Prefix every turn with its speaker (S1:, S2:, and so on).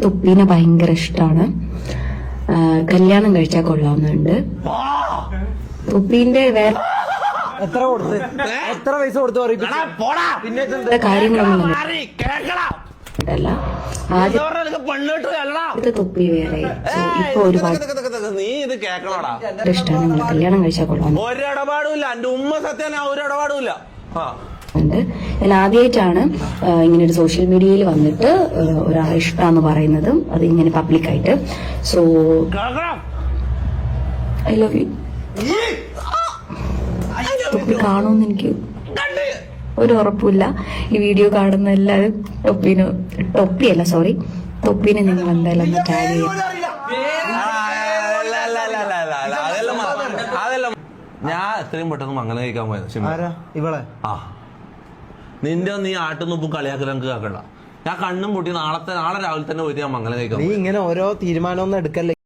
S1: തൊപ്പീനെ ഭയങ്കര ഇഷ്ടമാണ്. കല്യാണം കഴിച്ചാൽ കൊള്ളാവുന്നുണ്ട്. തൊപ്പീന്റെ വേറെ
S2: എത്ര പൈസ കൊടുത്തു
S1: കാര്യങ്ങളൊന്നും അല്ല. ആദ്യത്തെ തൊപ്പി വേറെ. ഇപ്പൊ ഒരുപാട് ഇഷ്ടമാണ്. നിങ്ങൾ കല്യാണം കഴിച്ചാൽ കൊള്ളാം. ഞാൻ ആദ്യമായിട്ടാണ് ഇങ്ങനെ ഒരു സോഷ്യൽ മീഡിയയിൽ വന്നിട്ട് ഒരാളെ ഇഷ്ടമാന്ന് പറയുന്നതും അത് ഇങ്ങനെ പബ്ലിക്കായിട്ട്. So I love you. തൊപ്പി കാണുമെന്ന് എനിക്ക് ഒരു ഉറപ്പില്ല. ഈ വീഡിയോ കാണുന്ന എല്ലാവരും തൊപ്പീനെ നിങ്ങൾ എന്തായാലും ഒന്ന് ടാഗ് ചെയ്യും.
S3: ഞാൻ എത്രയും പെട്ടെന്ന് മംഗലം കഴിക്കാൻ പോയത് നിന്റെ നീ ആട്ടുന്നുപ്പും കളിയാക്കൽ എനിക്ക് കേൾക്കണ്ട. ഞാൻ കണ്ണും പൂട്ടി നാളെ രാവിലെ തന്നെ പോയിട്ട് ഞാൻ മംഗലം കഴിക്കാം.
S2: നീ ഇങ്ങനെ ഓരോ തീരുമാനമൊന്നും എടുക്കല്ലേ.